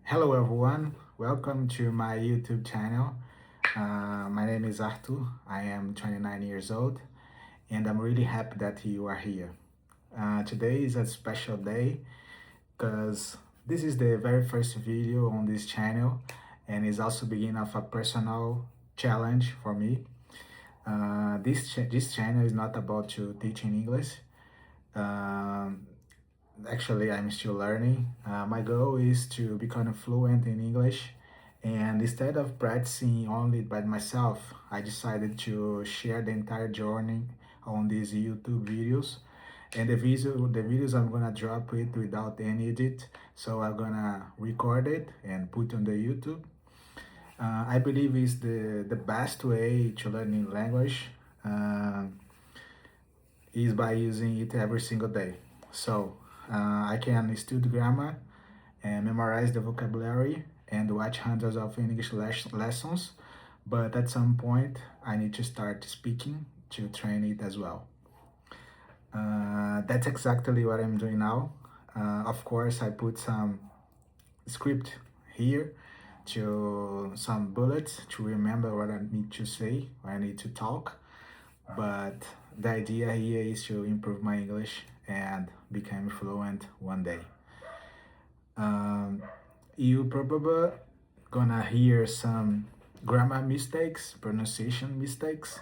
Hello everyone, welcome to my YouTube channel. My name is Arthur, I am 29 years old and I'm really happy that you are here. Today is a special day because this is the very first video on this channel and is also beginning of a personal challenge for me. This channel is not about to teaching English. Um, Actually, I'm still learning. My goal is to become fluent in English, and instead of practicing only by myself, I decided to share the entire journey on these YouTube videos. And the videos I'm gonna drop it without any edit, so I'm gonna record it and put on the YouTube. I believe is the best way to learning language. Uh, is by using it every single day. So I can study grammar and memorize the vocabulary and watch hundreds of English lessons, but at some point I need to start speaking to train it as well. That's exactly what I'm doing now. Of course, I put some script here to some bullets to remember what I need to say, what I need to talk. But the idea here is to improve my English and become fluent one day. Um, you probably gonna hear some grammar mistakes, pronunciation mistakes,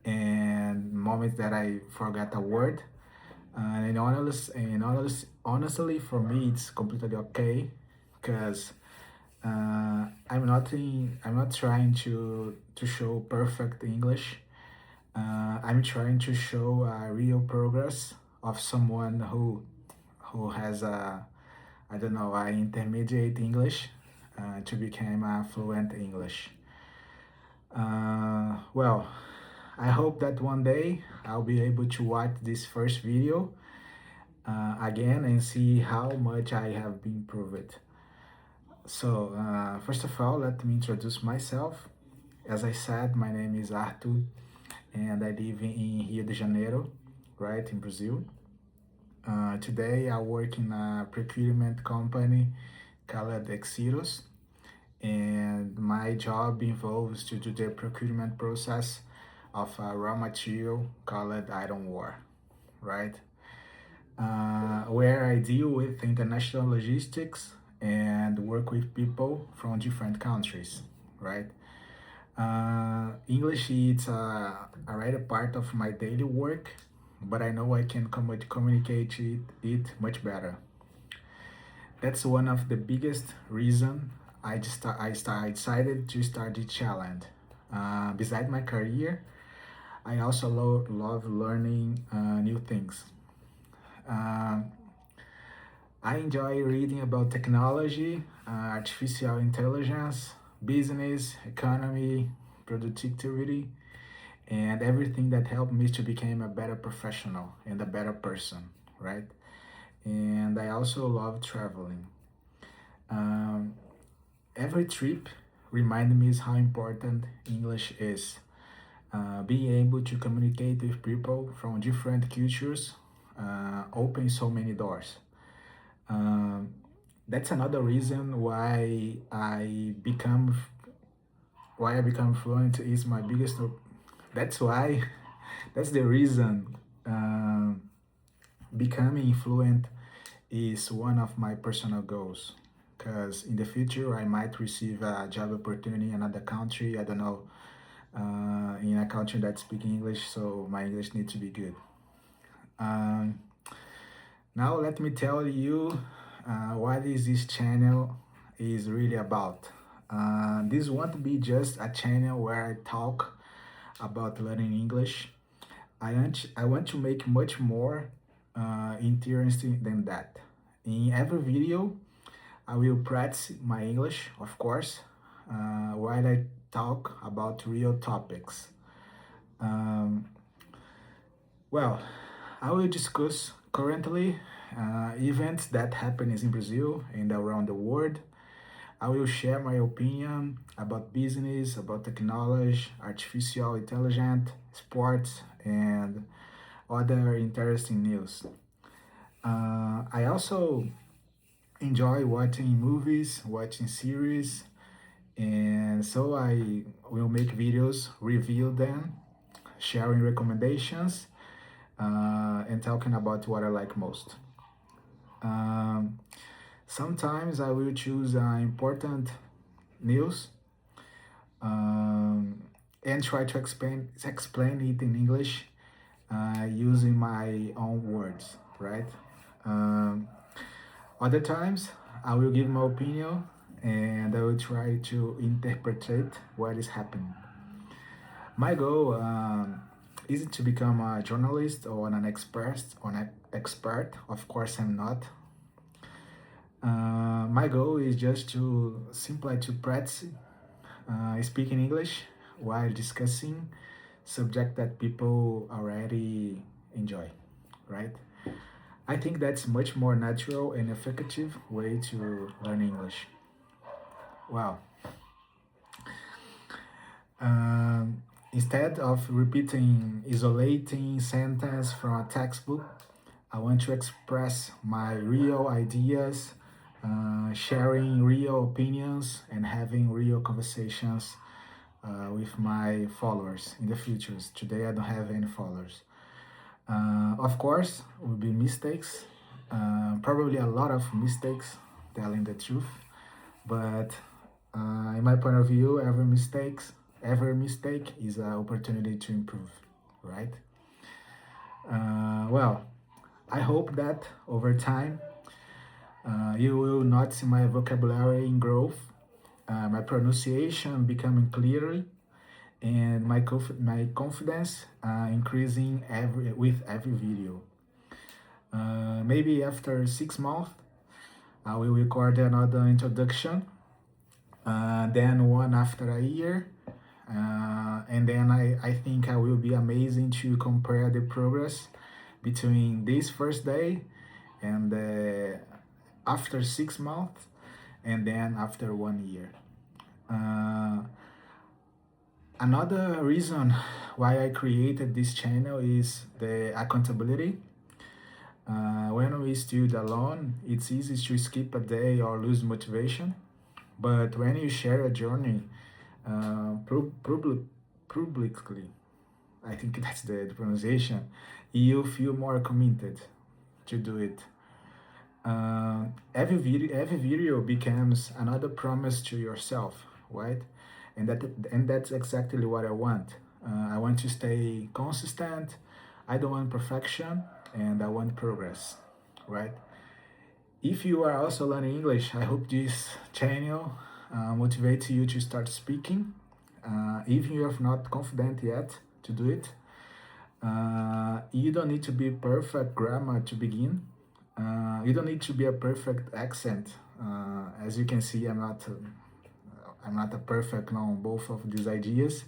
and moments that I forgot a word. Honestly, for me, it's completely okay, because I'm not trying to show perfect English. I'm trying to show a real progress of someone who has a, I don't know, a intermediate English to become a fluent English. Well, I hope that one day I'll be able to watch this first video again and see how much I have been improved. So, first of all, let me introduce myself. As I said, my name is Arthur and I live in Rio de Janeiro, right, in Brazil. Today I work in a procurement company called Exiros, and my job involves to do the procurement process of a raw material called iron ore, right? Where I deal with international logistics and work with people from different countries, right? English is already part of my daily work, but I know I can communicate it much better. That's one of the biggest reason I decided to start the challenge. Beside my career, I also love learning new things. Um, I enjoy reading about technology, artificial intelligence, business, economy, productivity, and everything that helped me to become a better professional and a better person, right? And I also love traveling. Um, every trip reminded me how important English is. Being able to communicate with people from different cultures opens so many doors. Um, that's another reason why I become fluent is my biggest. That's why that's the reason becoming fluent is one of my personal goals. Because in the future, I might receive a job opportunity in another country. I don't know, in a country that speaks English, so my English needs to be good. Um, Now let me tell you what is this channel is really about. This won't be just a channel where I talk about learning English. I want to make much more interesting than that. In every video, I will practice my English, of course, while I talk about real topics. Um, well, I will discuss currently events that happen in Brazil and around the world. I will share my opinion about business, about technology, artificial intelligence, sports, and other interesting news. I also enjoy watching movies, watching series, and so I will make videos, review them, sharing recommendations, and talking about what I like most. Um, Sometimes I will choose important news, um, and try to explain it in English using my own words, right? Um, Other times I will give my opinion and I will try to interpret what is happening. My goal isn't to become a journalist or an expert. Of course, I'm not. My goal is just to simply to practice speaking English while discussing subject that people already enjoy, right? I think that's much more natural and effective way to learn English. Wow. Um, Instead of repeating isolating sentence from a textbook, I want to express my real ideas, sharing real opinions, and having real conversations with my followers in the futures. Today I don't have any followers. Of course, will be mistakes, probably a lot of mistakes, telling the truth. But in my point of view, every mistake is an opportunity to improve, right? Well, I hope that over time you will notice my vocabulary in growth, my pronunciation becoming clearly, and my confidence increasing with every video. Maybe after 6 months, I will record another introduction, then one after a year, and then I think I will be amazing to compare the progress between this first day and after 6 months, and then after 1 year. Uh, Another reason why I created this channel is the accountability. When we study alone, it's easy to skip a day or lose motivation. But when you share a journey publicly, I think that's the pronunciation, you feel more committed to do it. Every video becomes another promise to yourself, right? And that's exactly what I want. I want to stay consistent. I don't want perfection, and I want progress, right? If you are also learning English, I hope this channel motivates you to start speaking. If you are not confident yet to do it, you don't need to be perfect grammar to begin. You don't need to be a perfect accent. As you can see, I'm not a perfect on both of these ideas.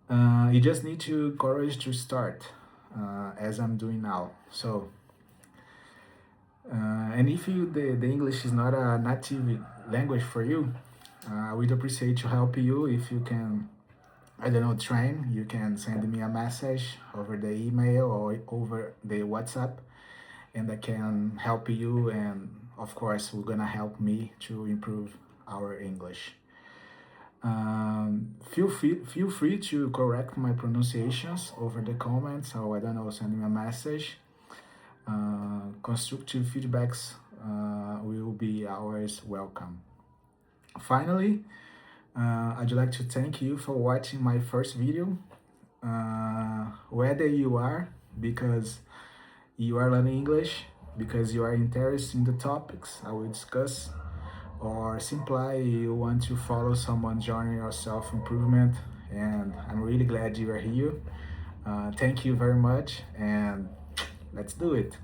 You just need to courage to start, as I'm doing now. So, and if the English is not a native language for you, I would appreciate to help you if you can. I don't know, train. You can send me a message over the email or over the WhatsApp, and I can help you. And of course, we're gonna help me to improve our English. Feel free to correct my pronunciations over the comments, or I don't know, send me a message. Constructive feedbacks will be always welcome. Finally, I'd like to thank you for watching my first video. Whether you are because you are learning English, because you are interested in the topics I will discuss, or simply you want to follow someone journey your self-improvement, and I'm really glad you are here. Thank you very much, and let's do it.